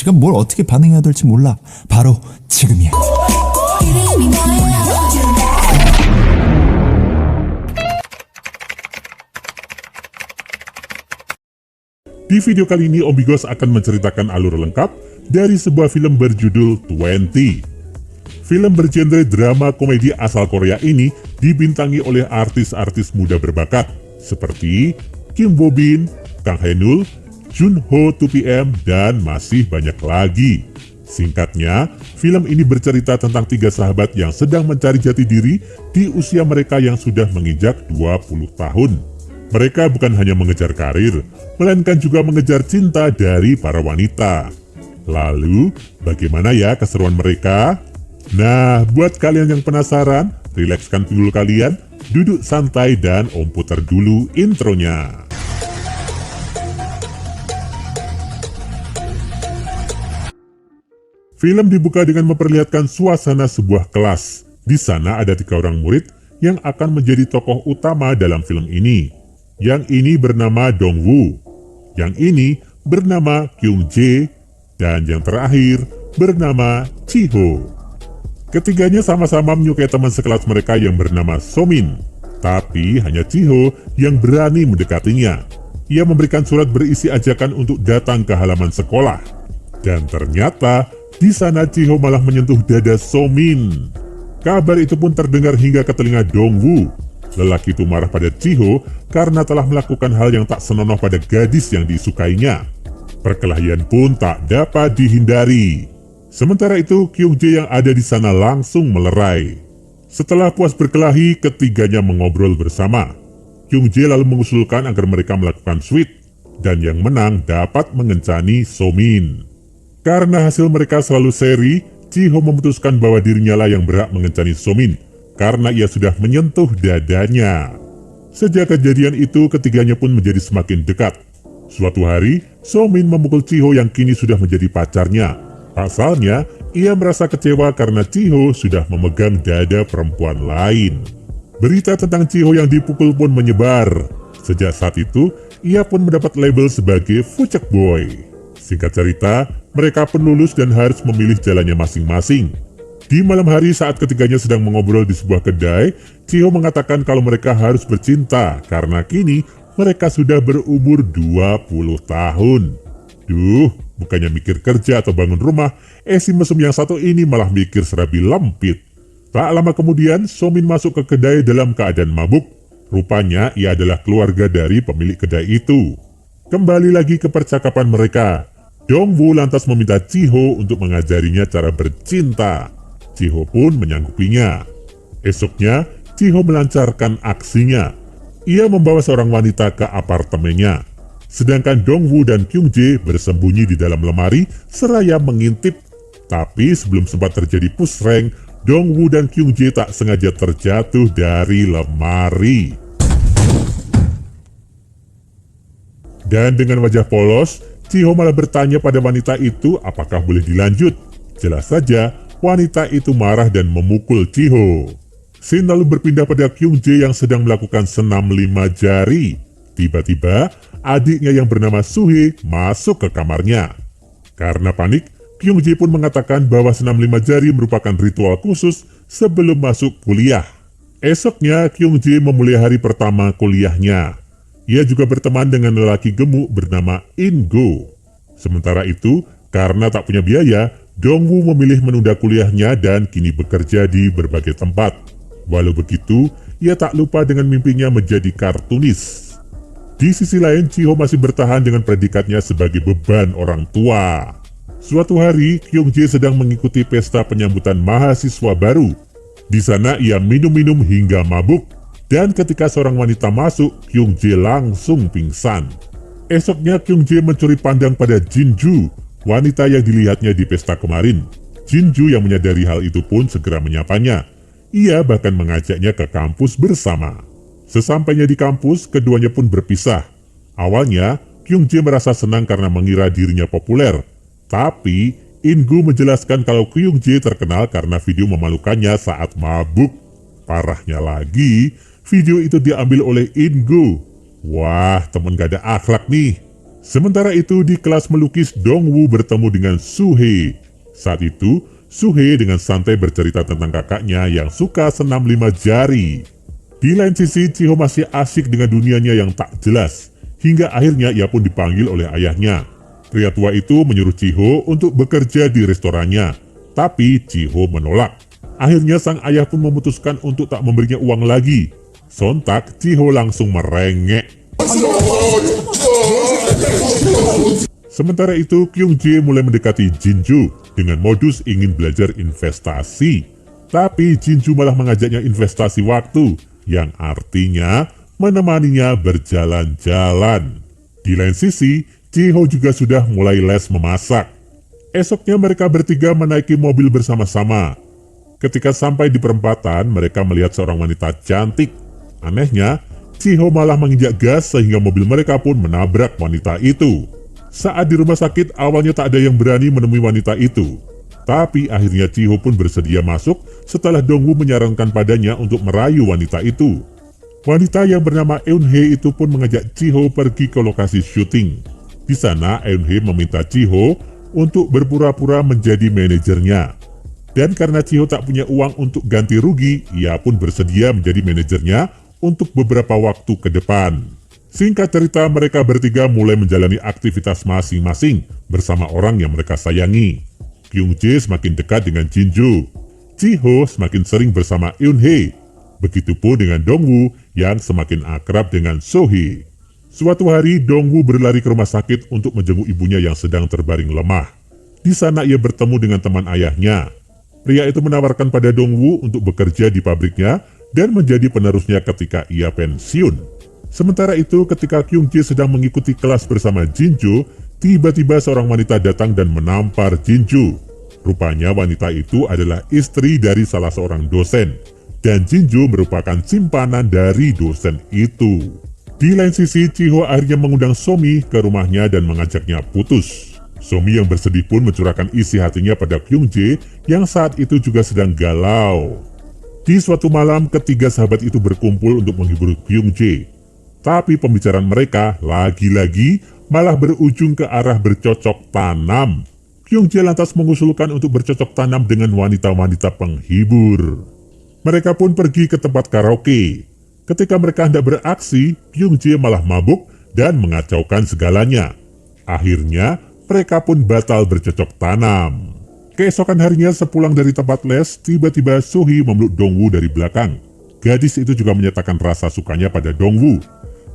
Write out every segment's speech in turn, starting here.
지금 뭘 어떻게 반응해야 될지 몰라. 바로 지금이야. Di video kali ini Om Bigos akan menceritakan alur lengkap dari sebuah film berjudul 20. Film bergenre drama komedi asal Korea ini dibintangi oleh artis-artis muda berbakat seperti Kim Bo Bin, Kang Hae-nul, Junho 2PM, dan masih banyak lagi. Singkatnya, film ini bercerita tentang 3 sahabat yang sedang mencari jati diri di usia mereka yang sudah menginjak 20 tahun. Mereka bukan hanya mengejar karir, melainkan juga mengejar cinta dari para wanita. Lalu, bagaimana ya keseruan mereka? Nah, buat kalian yang penasaran, rilekskan dulu kalian, duduk santai dan Om putar dulu intronya. Film dibuka dengan memperlihatkan suasana sebuah kelas. Di sana ada 3 orang murid yang akan menjadi tokoh utama dalam film ini. Yang ini bernama Dongwoo, yang ini bernama Kyung-jae, dan yang terakhir bernama Chiho. Ketiganya sama-sama menyukai teman sekelas mereka yang bernama Somin, tapi hanya Chiho yang berani mendekatinya. Ia memberikan surat berisi ajakan untuk datang ke halaman sekolah. Dan ternyata di sana Chiho malah menyentuh dada Somin. Kabar itu pun terdengar hingga ke telinga Dongwoo. Lelaki itu marah pada Chiho karena telah melakukan hal yang tak senonoh pada gadis yang disukainya. Perkelahian pun tak dapat dihindari. Sementara itu, Kyung-jae yang ada di sana langsung melerai. Setelah puas berkelahi, ketiganya mengobrol bersama. Kyung-jae lalu mengusulkan agar mereka melakukan sweet, dan yang menang dapat mengencani Somin. Karena hasil mereka selalu seri, Chiho memutuskan bahwa dirinya lah yang berhak mengencani Somin, karena ia sudah menyentuh dadanya. Sejak kejadian itu, ketiganya pun menjadi semakin dekat. Suatu hari, Somin memukul Chiho yang kini sudah menjadi pacarnya. Pasalnya, ia merasa kecewa karena Chiho sudah memegang dada perempuan lain. Berita tentang Chiho yang dipukul pun menyebar. Sejak saat itu, ia pun mendapat label sebagai Fucek Boy. Singkat cerita, mereka pun lulus dan harus memilih jalannya masing-masing. Di malam hari saat ketiganya sedang mengobrol di sebuah kedai, Chiho mengatakan kalau mereka harus bercinta karena kini mereka sudah berumur 20 tahun. Duh, bukannya mikir kerja atau bangun rumah, si mesum yang satu ini malah mikir serabi lempit. Tak lama kemudian, Somin masuk ke kedai dalam keadaan mabuk. Rupanya ia adalah keluarga dari pemilik kedai itu. Kembali lagi ke percakapan mereka. Dongwoo lantas meminta Chiho untuk mengajarinya cara bercinta. Chiho pun menyanggupinya. Esoknya, Chiho melancarkan aksinya. Ia membawa seorang wanita ke apartemennya. Sedangkan Dongwoo dan Kyung-jae bersembunyi di dalam lemari seraya mengintip. Tapi sebelum sempat terjadi push rank, Dongwoo dan Kyung-jae tak sengaja terjatuh dari lemari. Dan dengan wajah polos, Chiho malah bertanya pada wanita itu apakah boleh dilanjut. Jelas saja, wanita itu marah dan memukul Chiho. Scene lalu berpindah pada Kyung-jae yang sedang melakukan senam 5 jari. Tiba-tiba, adiknya yang bernama Suhee masuk ke kamarnya. Karena panik, Kyung-jae pun mengatakan bahwa senam 5 jari merupakan ritual khusus sebelum masuk kuliah. Esoknya, Kyung-jae memulai hari pertama kuliahnya. Ia juga berteman dengan lelaki gemuk bernama In-go. Sementara itu, karena tak punya biaya, Dongwoo memilih menunda kuliahnya dan kini bekerja di berbagai tempat. Walau begitu, ia tak lupa dengan mimpinya menjadi kartunis. Di sisi lain, Chiho masih bertahan dengan predikatnya sebagai beban orang tua. Suatu hari, Kyung-jae sedang mengikuti pesta penyambutan mahasiswa baru. Di sana ia minum-minum hingga mabuk. Dan ketika seorang wanita masuk, Kyung-jae langsung pingsan. Esoknya Kyung-jae mencuri pandang pada Jinju, wanita yang dilihatnya di pesta kemarin. Jinju yang menyadari hal itu pun segera menyapanya. Ia bahkan mengajaknya ke kampus bersama. Sesampainya di kampus, keduanya pun berpisah. Awalnya, Kyung-jae merasa senang karena mengira dirinya populer. Tapi, In-go menjelaskan kalau Kyung-jae terkenal karena video memalukannya saat mabuk. Parahnya lagi, video itu diambil oleh In-go. Wah, temen gak ada akhlak nih. Sementara itu di kelas melukis, Dongwoo bertemu dengan Suhee. Saat itu, Suhee dengan santai bercerita tentang kakaknya yang suka senam 5 jari. Di lain sisi, Chiho masih asyik dengan dunianya yang tak jelas, hingga akhirnya ia pun dipanggil oleh ayahnya. Pria tua itu menyuruh Chiho untuk bekerja di restorannya, tapi Chiho menolak. Akhirnya sang ayah pun memutuskan untuk tak memberinya uang lagi. Sontak, Chiho langsung merengek. Sementara itu, Kyung-jae mulai mendekati Jinju dengan modus ingin belajar investasi. Tapi Jinju malah mengajaknya investasi waktu, yang artinya menemaninya berjalan-jalan. Di lain sisi, Chiho juga sudah mulai les memasak. Esoknya mereka bertiga menaiki mobil bersama-sama. Ketika sampai di perempatan, mereka melihat seorang wanita cantik. Anehnya, Chiho malah menginjak gas sehingga mobil mereka pun menabrak wanita itu. Saat di rumah sakit, awalnya tak ada yang berani menemui wanita itu. Tapi akhirnya Chiho pun bersedia masuk setelah Dongwoo menyarankan padanya untuk merayu wanita itu. Wanita yang bernama Eun-hye itu pun mengajak Chiho pergi ke lokasi syuting. Di sana, Eun-hye meminta Chiho untuk berpura-pura menjadi manajernya. Dan karena Chiho tak punya uang untuk ganti rugi, ia pun bersedia menjadi manajernya untuk beberapa waktu ke depan. Singkat cerita, mereka bertiga mulai menjalani aktivitas masing-masing bersama orang yang mereka sayangi. Kyung-jae semakin dekat dengan Jinju. Chiho semakin sering bersama Eun-hye. Begitupun dengan Dongwoo yang semakin akrab dengan Sohee. Suatu hari, Dongwoo berlari ke rumah sakit untuk menjenguk ibunya yang sedang terbaring lemah. Di sana ia bertemu dengan teman ayahnya. Pria itu menawarkan pada Dongwoo untuk bekerja di pabriknya dan menjadi penerusnya ketika ia pensiun. Sementara itu, ketika Kyung-jae sedang mengikuti kelas bersama Jinju, tiba-tiba seorang wanita datang dan menampar Jinju. Rupanya wanita itu adalah istri dari salah seorang dosen, dan Jinju merupakan simpanan dari dosen itu. Di lain sisi, Chiho akhirnya mengundang Somi ke rumahnya dan mengajaknya putus. Somi yang bersedih pun mencurahkan isi hatinya pada Kyung-jae yang saat itu juga sedang galau. Di suatu malam, ketiga sahabat itu berkumpul untuk menghibur Kyung-jae. Tapi pembicaraan mereka lagi-lagi malah berujung ke arah bercocok tanam. Kyung-jae lantas mengusulkan untuk bercocok tanam dengan wanita-wanita penghibur. Mereka pun pergi ke tempat karaoke. Ketika mereka hendak beraksi, Kyung-jae malah mabuk dan mengacaukan segalanya. Akhirnya, mereka pun batal bercocok tanam. Keesokan harinya sepulang dari tempat les, tiba-tiba Sohee memeluk Dongwoo dari belakang. Gadis itu juga menyatakan rasa sukanya pada Dongwoo.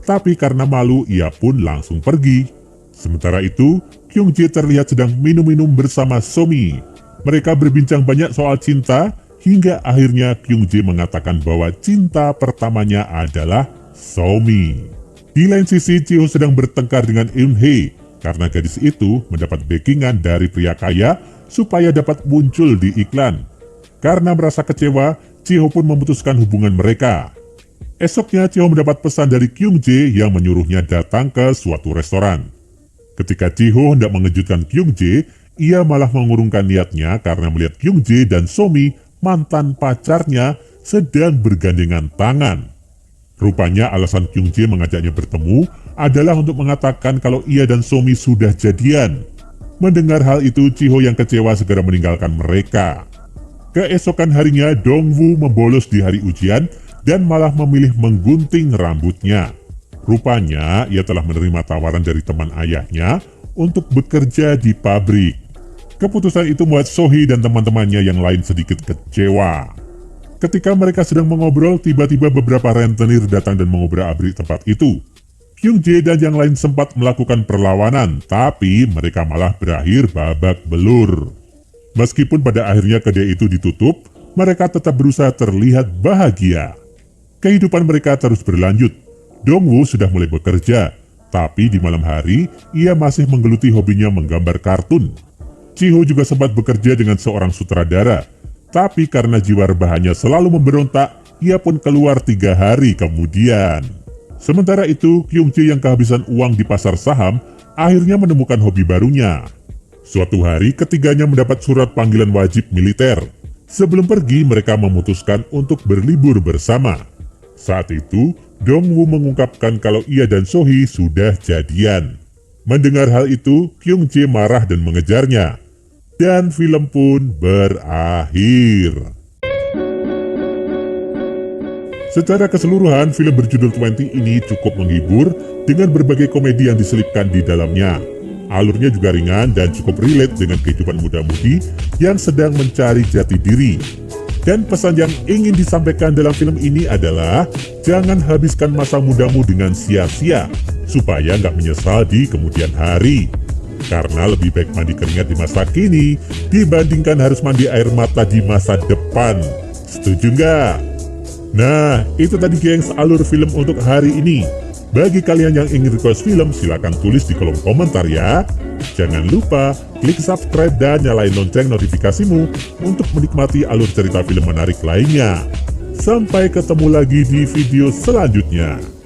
Tapi karena malu, ia pun langsung pergi. Sementara itu, Kyung-jae terlihat sedang minum-minum bersama Somi. Mereka berbincang banyak soal cinta, hingga akhirnya Kyung-jae mengatakan bahwa cinta pertamanya adalah Somi. Di lain sisi, Chiho sedang bertengkar dengan Eun-hye, karena gadis itu mendapat backingan dari pria kaya supaya dapat muncul di iklan. Karena merasa kecewa, Chiho pun memutuskan hubungan mereka. Esoknya, Chiho mendapat pesan dari Kyung-jae yang menyuruhnya datang ke suatu restoran. Ketika Chiho hendak mengejutkan Kyung-jae, ia malah mengurungkan niatnya karena melihat Kyung-jae dan Somi, mantan pacarnya, sedang bergandengan tangan. Rupanya alasan Kyung-jae mengajaknya bertemu adalah untuk mengatakan kalau ia dan Somi sudah jadian. Mendengar hal itu, Chiho yang kecewa segera meninggalkan mereka. Keesokan harinya, Dongwoo membolos di hari ujian dan malah memilih menggunting rambutnya. Rupanya, ia telah menerima tawaran dari teman ayahnya untuk bekerja di pabrik. Keputusan itu membuat Sohee dan teman-temannya yang lain sedikit kecewa. Ketika mereka sedang mengobrol, tiba-tiba beberapa rentenir datang dan mengobrak-abrik tempat itu. Kyung-jae dan yang lain sempat melakukan perlawanan, tapi mereka malah berakhir babak belur. Meskipun pada akhirnya kedai itu ditutup, mereka tetap berusaha terlihat bahagia. Kehidupan mereka terus berlanjut. Dongwoo sudah mulai bekerja, tapi di malam hari ia masih menggeluti hobinya menggambar kartun. Chiho juga sempat bekerja dengan seorang sutradara, tapi karena jiwa rebahannya selalu memberontak, ia pun keluar 3 hari kemudian. Sementara itu, Kyung-jae yang kehabisan uang di pasar saham akhirnya menemukan hobi barunya. Suatu hari, ketiganya mendapat surat panggilan wajib militer. Sebelum pergi, mereka memutuskan untuk berlibur bersama. Saat itu, Dongwoo mengungkapkan kalau ia dan Sohee sudah jadian. Mendengar hal itu, Kyung Jae marah dan mengejarnya. Dan film pun berakhir. Secara keseluruhan, film berjudul 20 ini cukup menghibur dengan berbagai komedi yang diselipkan di dalamnya. Alurnya juga ringan dan cukup relate dengan kehidupan muda-mudi yang sedang mencari jati diri. Dan pesan yang ingin disampaikan dalam film ini adalah jangan habiskan masa mudamu dengan sia-sia supaya nggak menyesal di kemudian hari. Karena lebih baik mandi keringat di masa kini dibandingkan harus mandi air mata di masa depan. Setuju nggak? Nah, itu tadi gengs alur film untuk hari ini. Bagi kalian yang ingin request film, silahkan tulis di kolom komentar ya. Jangan lupa klik subscribe dan nyalain lonceng notifikasimu untuk menikmati alur cerita film menarik lainnya. Sampai ketemu lagi di video selanjutnya.